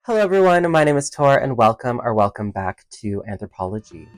Hello everyone, my name is Thor and welcome back to Anthropology.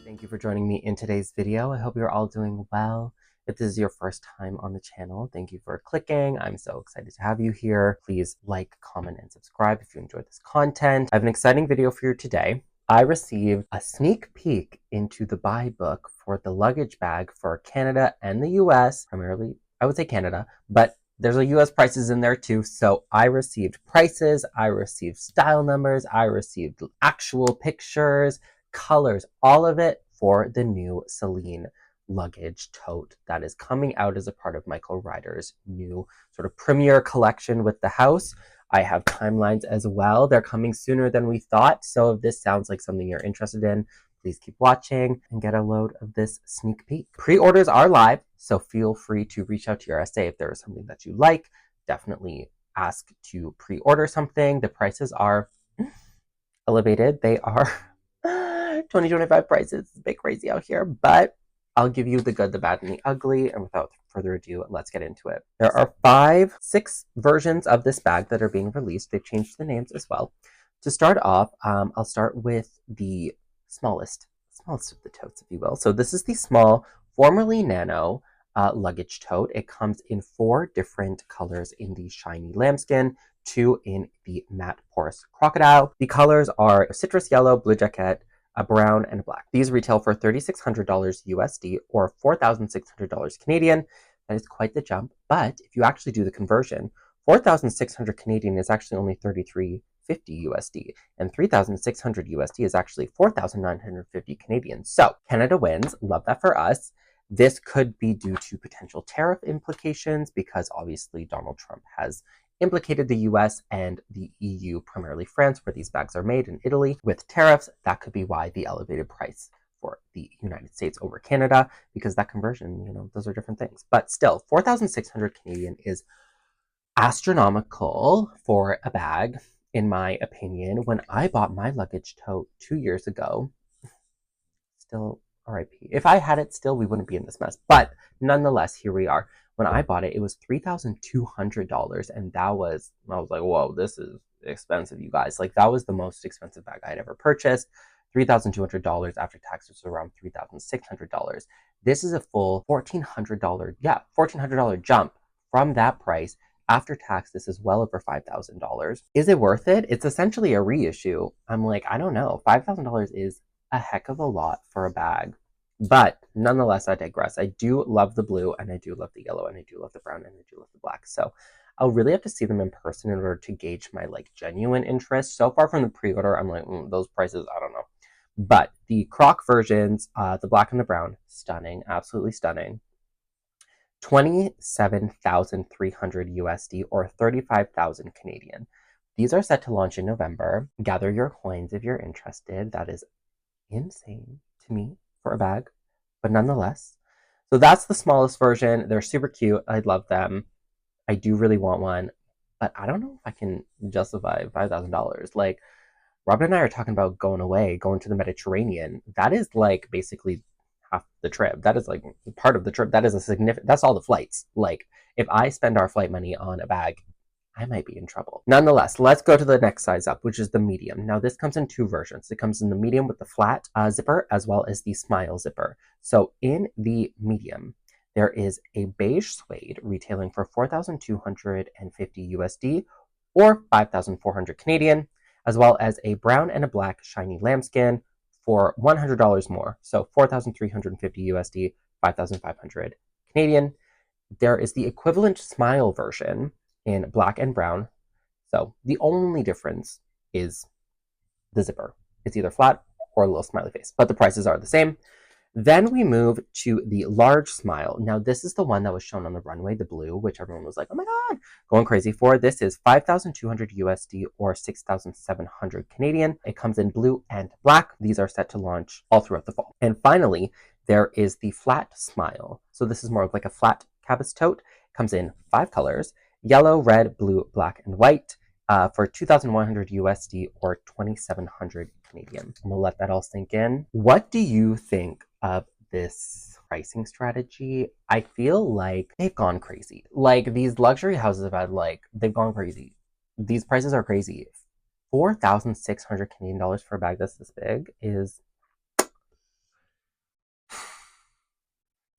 Thank you for joining me in today's video. I hope you're all doing well. If this is your first time on the channel, thank you for clicking. I'm so excited to have you here. Please like, comment, and subscribe if you enjoyed this content. I have an exciting video for you today. I received a sneak peek into the buy book for the luggage bag for Canada and the US, primarily, I would say Canada, but there's a US prices in there too. So I received prices, I received style numbers, I received actual pictures, colors, all of it for the new Celine luggage tote that is coming out as a part of Michael Ryder's new sort of premiere collection with the house. I have timelines as well. They're coming sooner than we thought. So if this sounds like something you're interested in, please keep watching and get a load of this sneak peek. Pre-orders are live, so feel free to reach out to your SA if there is something that you like. Definitely ask to pre-order something. The prices are elevated. They are 2025 prices. It's a bit crazy out here, but I'll give you the good, the bad, and the ugly. And without further ado, let's get into it. There are 6 versions of this bag that are being released. They've changed the names as well. To start off, I'll start with the smallest of the totes, if you will. So this is the small, formerly nano luggage tote. It comes in 4 different colors in the shiny lambskin, 2 in the matte porous crocodile. The colors are citrus yellow, blue jacket, a brown, and a black. These retail for $3,600 USD or $4,600 Canadian. That is quite the jump, but if you actually do the conversion, 4,600 Canadian is actually only $33.50 USD, and 3,600 USD is actually 4,950 Canadian. So Canada wins. Love that for us. This could be due to potential tariff implications because obviously Donald Trump has implicated the US and the EU, primarily France, where these bags are made, in Italy, with tariffs. That could be why the elevated price for the United States over Canada, because that conversion, those are different things. But still, 4,600 Canadian is astronomical for a bag, in my opinion. When I bought my luggage tote 2 years ago, still RIP. If I had it still, we wouldn't be in this mess. But nonetheless, here we are. When I bought it, it was $3,200, and I was like, whoa, this is expensive, you guys. Like, that was the most expensive bag I had ever purchased. $3,200 after taxes, around $3,600. This is a full $1,400 jump from that price. After tax, this is well over $5,000. Is it worth it? It's essentially a reissue. I'm like, I don't know. $5,000 is a heck of a lot for a bag. But nonetheless, I digress. I do love the blue, and I do love the yellow, and I do love the brown, and I do love the black. So I'll really have to see them in person in order to gauge my genuine interest. So far from the pre-order, I'm like, those prices, I don't know. But the croc versions, the black and the brown, stunning, absolutely stunning. 27,300 USD or 35,000 Canadian. These are set to launch in November. Gather your coins if you're interested. That is insane to me for a bag, but nonetheless. So that's the smallest version. They're super cute. I love them. I do really want one, but I don't know if I can justify $5,000. Like, Robin and I are talking about going to the Mediterranean. That is basically half the trip. That is part of the trip. That is that's all the flights. If I spend our flight money on a bag, I might be in trouble. Nonetheless, let's go to the next size up, which is the medium. Now, this comes in 2 versions. It comes in the medium with the flat zipper, as well as the smile zipper. So in the medium, there is a beige suede retailing for 4,250 USD or 5,400 Canadian, as well as a brown and a black shiny lambskin for $100 more. So 4,350 USD, 5,500 Canadian. There is the equivalent smile version in black and brown. So the only difference is the zipper. It's either flat or a little smiley face, but the prices are the same. Then we move to the large smile. Now, this is the one that was shown on the runway, the blue, which everyone was like, oh my God, going crazy for. This is 5,200 USD or 6,700 Canadian. It comes in blue and black. These are set to launch all throughout the fall. And finally, there is the flat smile. So this is more of like a flat cabas tote. It comes in 5 colors: yellow, red, blue, black, and white, for 2,100 USD or 2,700 Canadian. I'm gonna let that all sink in. What do you think of this pricing strategy, I feel like they've gone crazy. Like these luxury houses have had they've gone crazy. These prices are crazy. 4,600 Canadian dollars for a bag that's this big is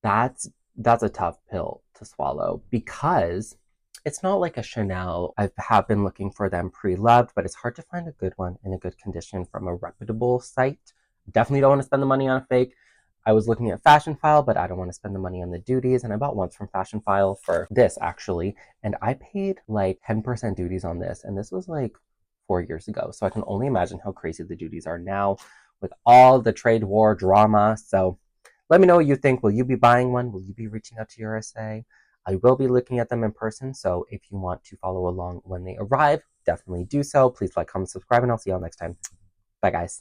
that's a tough pill to swallow because it's not like a Chanel. I have been looking for them pre-loved, but it's hard to find a good one in a good condition from a reputable site. Definitely don't want to spend the money on a fake. I was looking at Fashion File, but I don't want to spend the money on the duties. And I bought once from Fashion File for this actually, and I paid like 10% duties on this, and this was like 4 years ago. So I can only imagine how crazy the duties are now with all the trade war drama. So let me know what you think. Will you be buying one? Will you be reaching out to your SA? I will be looking at them in person, so if you want to follow along when they arrive, definitely do so. Please like, comment, subscribe, and I'll see y'all next time. Bye, guys.